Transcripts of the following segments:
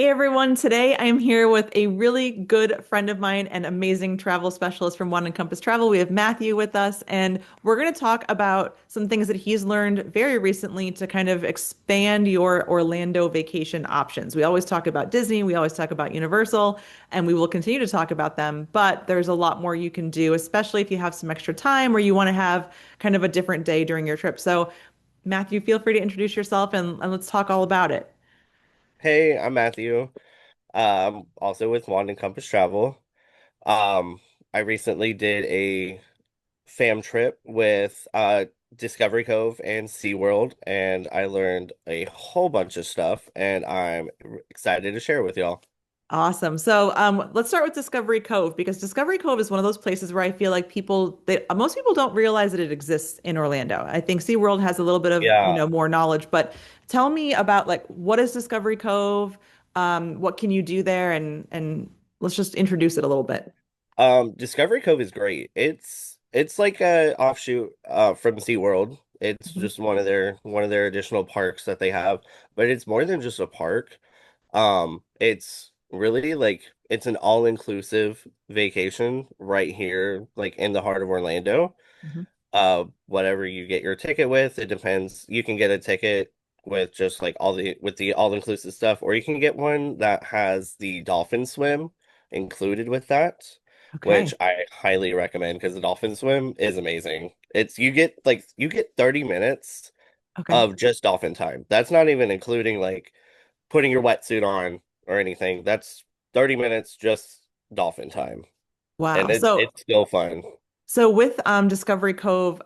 Hey everyone, today I am here with a really good friend of mine and amazing travel specialist from One Encompass Travel. We have Matthew with us, and we're going to talk about some things that he's learned very recently to kind of expand your Orlando vacation options. We always talk about Disney, we always talk about Universal, and we will continue to talk about them, but there's a lot more you can do, especially if you have some extra time or you want to have kind of a different day during your trip. So, Matthew, feel free to introduce yourself and let's talk all about it. Hey, I'm Matthew. Also with Wand and Compass Travel. I recently did a fam trip with Discovery Cove and SeaWorld, and I learned a whole bunch of stuff, and I'm excited to share with y'all. Awesome. So let's start with Discovery Cove because Discovery Cove is one of those places where I feel like most people don't realize that it exists in Orlando. I think SeaWorld has a little bit of, Yeah. more knowledge, but tell me about like what is Discovery Cove? What can you do there? And let's just introduce it a little bit. Discovery Cove is great. It's like a offshoot from SeaWorld. It's Mhm. just one of their additional parks that they have, but it's more than just a park. It's really like it's an all-inclusive vacation right here, like in the heart of Orlando. Mhm. Whatever you get your ticket with, it depends. You can get a ticket with just like the all-inclusive stuff, or you can get one that has the dolphin swim included with that, Okay. which I highly recommend because the dolphin swim is amazing. You get 30 minutes Okay. of just dolphin time. That's not even including like putting your wetsuit on or anything. That's 30 minutes just dolphin time. Wow. And it's still fun. So with Discovery Cove,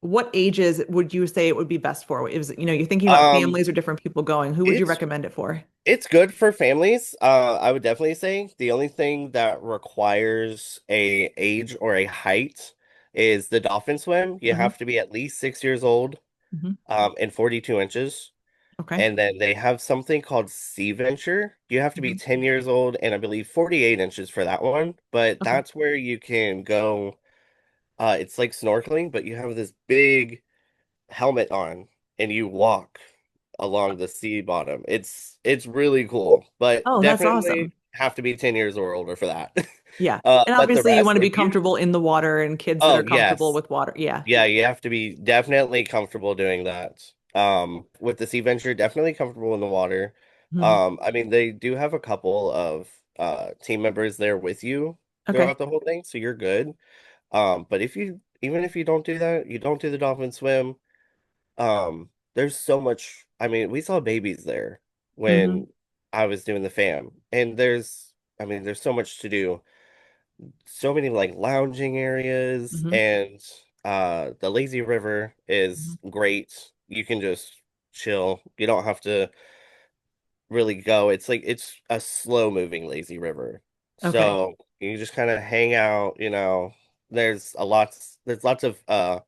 what ages would you say it would be best for? You're thinking about Um, families or different people going. Who would you it's recommend it for? it's good for families. I would definitely say the only thing that requires a age or a height is the dolphin swim. You Hmm. have to be at least 6 years old, Hmm. and 42 inches. Okay. And then they have something called Sea Venture. You have to be Hmm. 10 years old and I believe 48 inches for that one. But Okay. that's where you can go. It's like snorkeling, but you have this big helmet on and you walk along the sea bottom. It's really cool, but Oh, that's definitely awesome. have to be 10 years or older for that. Yeah. And But the obviously you rest, want to be if you, comfortable in the water and kids that oh are comfortable yes, with water. Yeah. yeah, you have to be definitely comfortable doing that. With the Sea Venture, definitely comfortable in the water. Hmm. I mean, they do have a couple of team members there with you Okay. throughout the whole thing, so you're good. But even if you don't do that, you don't do the dolphin swim. There's so much. I mean, we saw babies there Hmm. when I was doing the fam, and I mean, there's so much to do. So many like lounging areas, Hmm. and the lazy river is great. You can just chill. You don't have to really go. It's a slow moving lazy river. Okay. So you just kind of hang out, there's lots of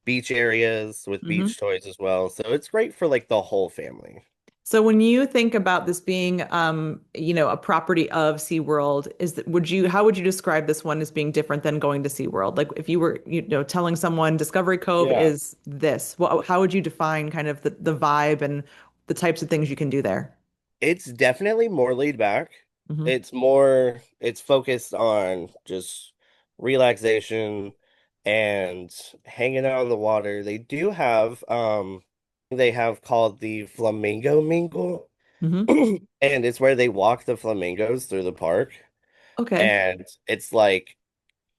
beach areas with Hmm. beach toys as well. So it's great for like the whole family. So when you think about this being, a property of SeaWorld, how would you describe this one as being different than going to SeaWorld? Like if you were, telling someone Discovery Cove Yeah. is this, how would you define kind of the vibe and the types of things you can do there? It's definitely more laid back. Hmm. It's focused on just relaxation and hanging out on the water. They have called the Flamingo Mingle, Hmm. and it's where they walk the flamingos through the park. Okay. And it's like,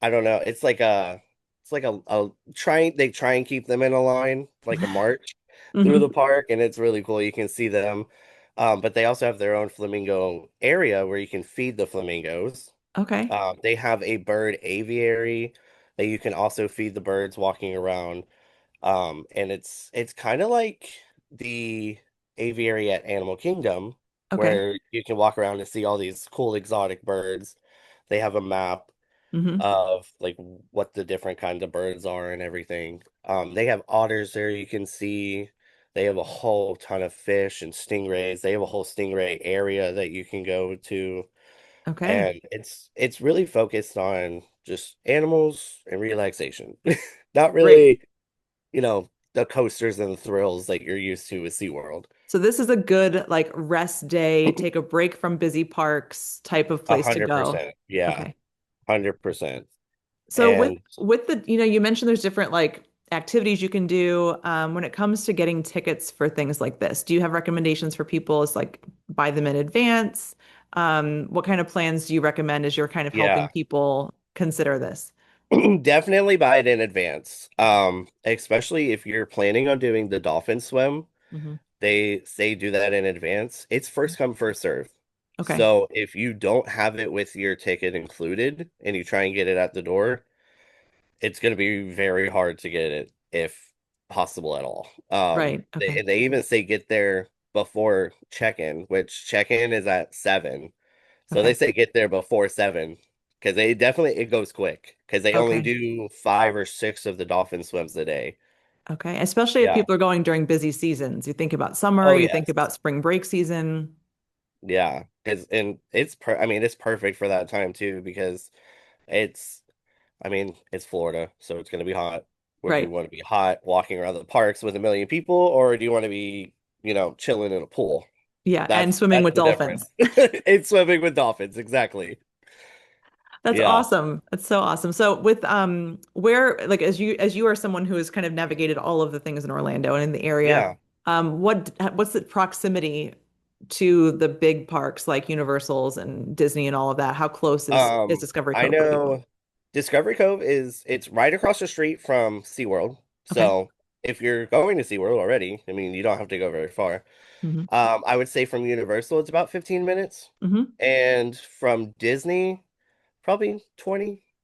I don't know, it's like a they try and keep them in a line, like a march through the Hmm. park, and it's really cool. You can see them. But they also have their own flamingo area where you can feed the flamingos. Okay. They have a bird aviary that you can also feed the birds walking around. And it's kind of like the aviary at Animal Kingdom, Okay. where you can walk around and see all these cool exotic birds. They have a map Hmm. of like what the different kinds of birds are and everything. They have otters there you can see. They have a whole ton of fish and stingrays. They have a whole stingray area that you can go to. Okay. And it's really focused on just animals and relaxation. Not Great. really, the coasters and the thrills that you're used to with SeaWorld. So this is a good like rest day, take a break from busy parks type of place to go. 100%. Yeah, Okay. 100%. So And with the, you mentioned there's different like activities you can do when it comes to getting tickets for things like this. Do you have recommendations for people? It's like buy them in advance. What kind of plans do you recommend as you're kind of helping yeah, people consider this? definitely buy it in advance. Especially if you're planning on doing the dolphin swim, Hmm. they say do that in advance. It's first come, first serve. Okay. So if you don't have it with your ticket included and you try and get it at the door, it's going to be very hard to get it if possible at all. Right. They Okay. they even say get there before check-in, which check-in is at 7. So they Okay. say get there before 7 because they definitely it goes quick because they only Okay. do 5 or 6 of the dolphin swims a day. Okay. Especially if Yeah. people are going during busy seasons. You think about summer, Oh you think yes. about spring break season. Yeah. And I mean it's perfect for that time too because it's I mean it's Florida, so it's going to be hot. Whether you Right. want to be hot walking around the parks with a million people or do you want to be, chilling in a pool? Yeah. And That's swimming that's with the difference. dolphins. It's swimming with dolphins, exactly. That's Yeah. awesome. That's so awesome. So with where like as you are someone who has kind of navigated all of the things in Orlando and in the area, Yeah. what's the proximity to the big parks like Universal's and Disney and all of that? How close is Discovery I Cove for people? know Discovery Cove it's right across the street from SeaWorld. Okay. So if you're going to SeaWorld already, I mean, you don't have to go very far. Hmm. I would say from Universal, it's about 15 minutes. Hmm. And from Disney, probably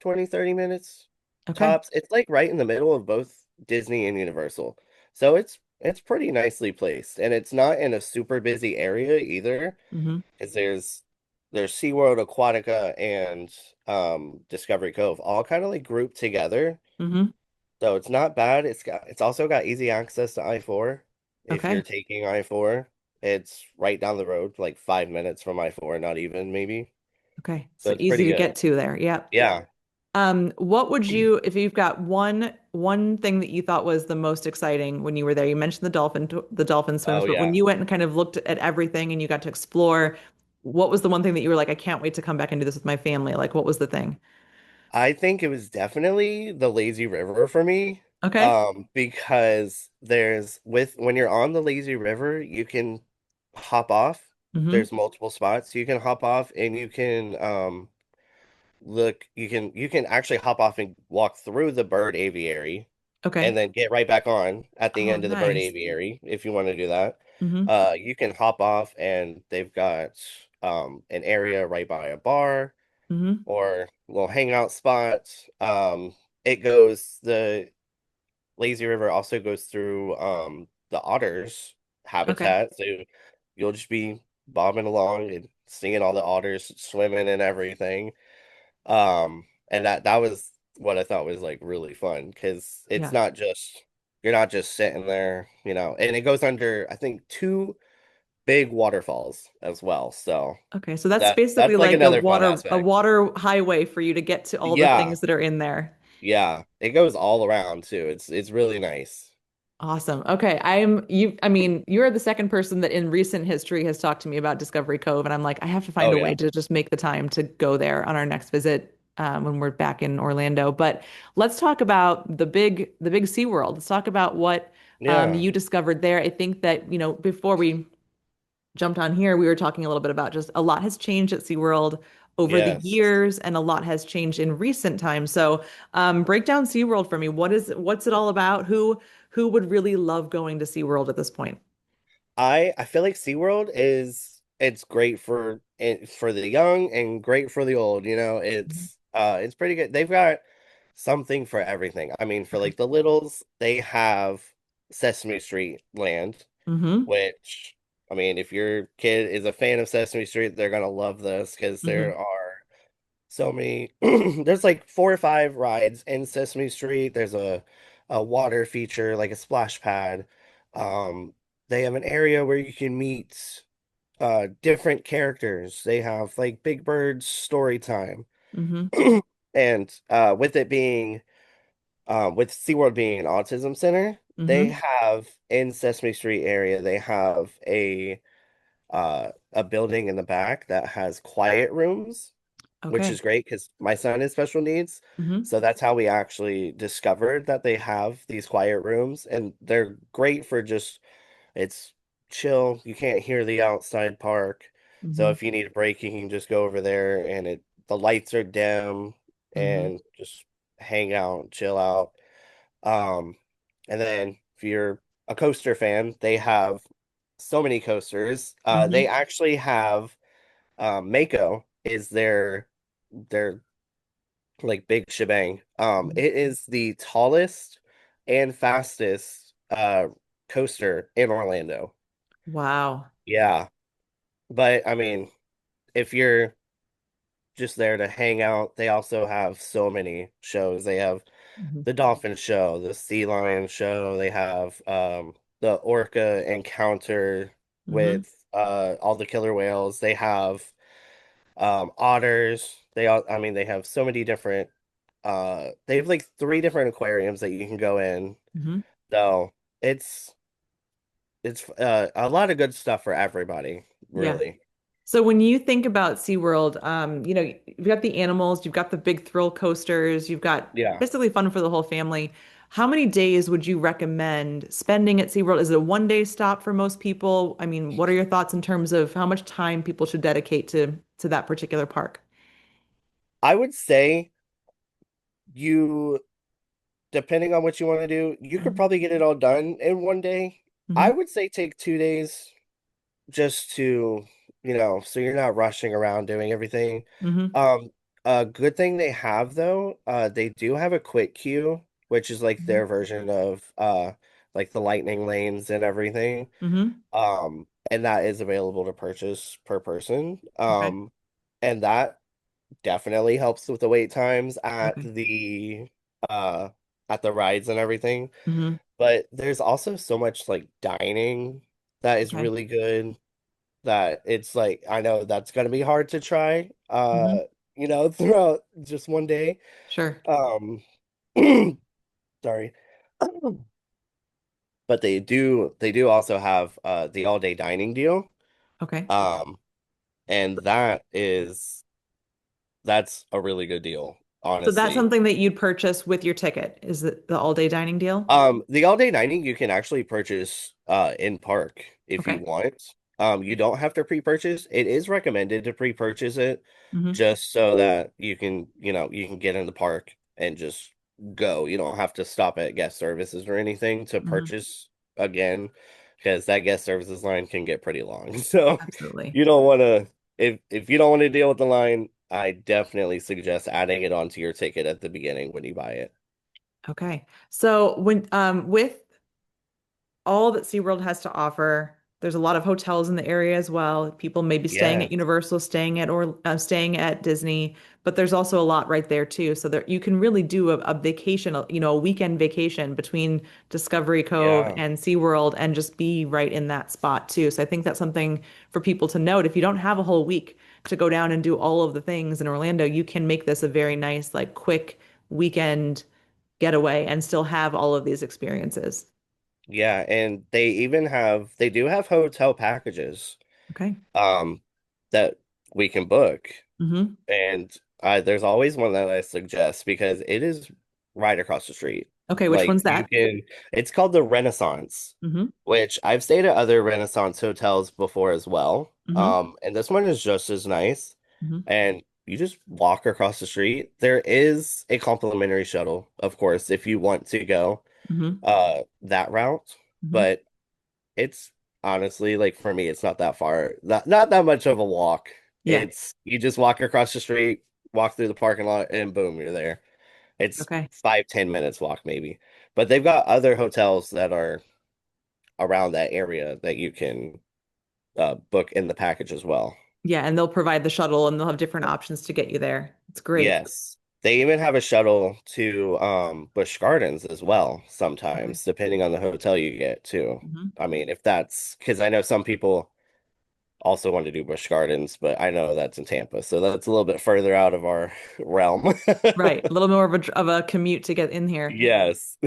30 minutes Okay. tops. It's like right in the middle of both Disney and Universal. So it's pretty nicely placed. And it's not in a super busy area either. Hmm. Because there's SeaWorld Aquatica and Discovery Cove all kind of like grouped together. Hmm. So it's not bad. It's also got easy access to I-4 if you're Okay. taking I-4. It's right down the road, like 5 minutes from I-4, not even maybe. Okay. So So it's easy pretty to good. get to there. Yep. Yeah. What would you, if you've got one thing that you thought was the most exciting when you were there? You mentioned the dolphin swims, Oh but when yeah. you went and kind of looked at everything and you got to explore, what was the one thing that you were like, I can't wait to come back and do this with my family? Like, what was the thing? I think it was definitely the lazy river for me. Okay. Because there's with when you're on the lazy river, you can hop off. Mm-hmm. There's multiple spots you can hop off and you can you can actually hop off and walk through the bird aviary and Okay. then get right back on at the Oh, end of the bird nice. aviary if you want to do that. Mm-hmm. You can hop off and they've got an area right by a bar Mm-hmm. or a little hangout spot. It goes the lazy river also goes through the otters Okay. habitat, so you'll just be bobbing along and seeing all the otters swimming and everything. And that was what I thought was like really fun because it's Yeah. not just you're not just sitting there, and it goes under I think 2 big waterfalls as well. So Okay. So that's that's basically like like a another fun water a aspect. water highway for you to get to all the Yeah, things that are in there. yeah. It goes all around too. It's really nice. Awesome. Okay. I mean, you're the second person that in recent history has talked to me about Discovery Cove. And I'm like, I have to find Oh a way yeah. to just make the time to go there on our next visit when we're back in Orlando. But let's talk about the big SeaWorld. Let's talk about what Yeah. you discovered there. I think that, before we jumped on here, we were talking a little bit about just a lot has changed at SeaWorld over the Yes. years and a lot has changed in recent times. So, break down SeaWorld for me. What's it all about? Who would really love going to SeaWorld at this point? I feel like SeaWorld it's great for the young and great for the old, Mhm. it's pretty good. They've got something for everything. I mean, for Okay. like the littles, they have Sesame Street Land, Mm-hmm. which I mean, if your kid is a fan of Sesame Street, they're gonna love this because Mm-hmm. there are so many there's like 4 or 5 rides in Sesame Street. There's a water feature, like a splash pad. Um, they have an area where you can meet different characters. They have like Big Bird's story time. Mm-hmm. And with SeaWorld being an autism center, they Mm-hmm. have in Sesame Street area, they have a building in the back that has quiet rooms, which Okay. is great because my son has special needs. Mm-hmm. So that's how we actually discovered that they have these quiet rooms, and they're great for just it's chill. You can't hear the outside park. So Mm-hmm. if you need a break, you can just go over there and the lights are dim Mm-hmm. and just hang out, chill out. Um, and then if you're a coaster fan, they have so many coasters. They Mm-hmm. actually have Mako is their like big shebang. It is the tallest and fastest coaster in Orlando. Wow. Yeah, but I mean, if you're just there to hang out, they also have so many shows. They have Mm-hmm. the dolphin show, the sea lion show. They have the orca encounter Mm-hmm. with all the killer whales. They have otters. I mean, they have so many different they have like three different aquariums that you can go in. Mm-hmm. So it's it's a lot of good stuff for everybody, Yeah. really. So when you think about SeaWorld, you've got the animals, you've got the big thrill coasters, you've got Yeah. basically fun for the whole family. How many days would you recommend spending at SeaWorld? Is it a one-day stop for most people? I mean, what are your thoughts in terms of how much time people should dedicate to that particular park? I would say you, depending on what you want to do, you could Hmm. probably get it all done in one day. Hmm. I would say take 2 days just to, so you're not rushing around doing everything. Hmm. Um, a good thing they have though, they do have a quick queue, which is like Hmm. their version of like the lightning lanes and everything. Hmm. And that is available to purchase per person. Okay. And that definitely helps with the wait times Okay. uh at the rides and everything. Hmm. But there's also so much like dining that is Okay. really good that it's like I know that's gonna be hard to try Hmm. throughout just one day. Sure. Um sorry. But they do also have the all day dining deal. Okay. Um and that's a really good deal, So that's honestly. something that you'd purchase with your ticket, is the all-day dining deal? The all day dining you can actually purchase in park if you Okay. want. You don't have to pre-purchase. It is recommended to pre-purchase it Hmm. just so that you can get in the park and just go. You don't have to stop at guest services or anything to Hmm. purchase again because that guest services line can get pretty long. So Absolutely. you don't want to if you don't want to deal with the line, I definitely suggest adding it onto your ticket at the beginning when you buy it. Okay. So when with all that SeaWorld has to offer, there's a lot of hotels in the area as well. People may be staying Yeah. at Universal, staying at Disney, but there's also a lot right there too. So there you can really do a vacation, a weekend vacation between Discovery Cove Yeah. and SeaWorld and just be right in that spot too. So I think that's something for people to note. If you don't have a whole week to go down and do all of the things in Orlando, you can make this a very nice, like quick weekend getaway and still have all of these experiences. Yeah, and they do have hotel packages Okay. um that we can book. Hmm. And there's always one that I suggest because it is right across the street. Okay, which Like one's that? it's called the Renaissance, Hmm. which I've stayed at other Renaissance hotels before as well. Hmm. And this one is just as nice. Hmm. And you just walk across the street. There is a complimentary shuttle, of course, if you want to go Hmm. that route, Hmm. but it's honestly like for me, it's not that far, not that much of a walk. Yeah. It's you just walk across the street, walk through the parking lot, and boom, you're there. It's Okay. 5-10 minutes walk maybe, but they've got other hotels that are around that area that you can book in the package as well. Yeah, and they'll provide the shuttle and they'll have different options to get you there. It's great. Yes. They even have a shuttle to Busch Gardens as well Okay. sometimes, depending on the hotel you get too. Hmm. I mean, if that's because I know some people also want to do Busch Gardens, but I know that's in Tampa, so that's a little bit further out of our realm. Right. A little more of a commute to get in here. Yes.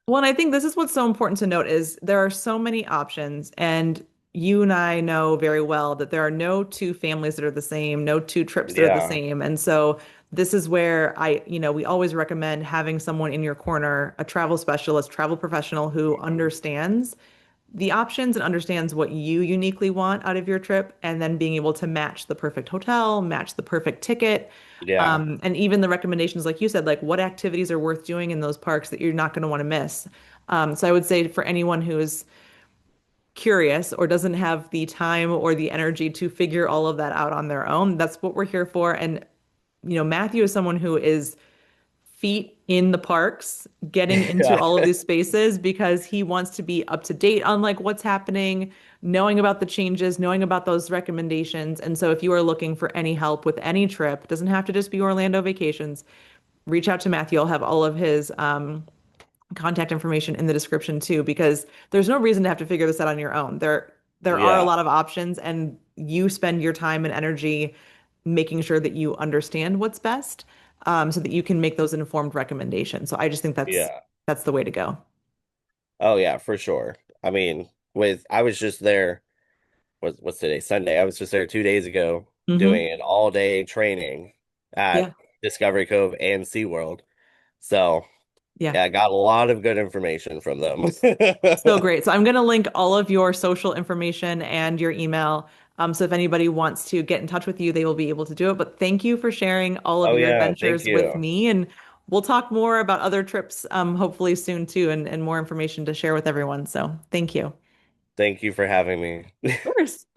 Well, and I think this is what's so important to note is there are so many options, and you and I know very well that there are no two families that are the same, no two trips that are the Yeah, same. And so this is where we always recommend having someone in your corner, a travel specialist, travel professional who understands the options and understands what you uniquely want out of your trip, and then being able to match the perfect hotel, match the perfect ticket, yeah, and even the recommendations, like you said, like what activities are worth doing in those parks that you're not going to want to miss. So I would say for anyone who is curious or doesn't have the time or the energy to figure all of that out on their own, that's what we're here for. And Matthew is someone who is feet in the parks, getting into yeah, all of these spaces because he wants to be up to date on like what's happening, knowing about the changes, knowing about those recommendations. And so if you are looking for any help with any trip, it doesn't have to just be Orlando vacations, reach out to Matthew. I'll have all of his contact information in the description too, because there's no reason to have to figure this out on your own. There are a yeah, lot of options, and you spend your time and energy making sure that you understand what's best, so that you can make those informed recommendations. So I just think yeah. that's the way to go. Oh yeah, for sure. I mean, with I was just there. What's today? Sunday. I was just there 2 days ago Hmm. doing an all day training at Yeah, Discovery Cove and SeaWorld. So yeah. yeah, I got a lot of good information from them. So great. So I'm going to link all of your social information and your email. So if anybody wants to get in touch with you, they will be able to do it. But thank you for sharing all of Oh your yeah, thank adventures with you. me. And we'll talk more about other trips, hopefully soon too, and more information to share with everyone. So thank you. Thank you for having me. Of course.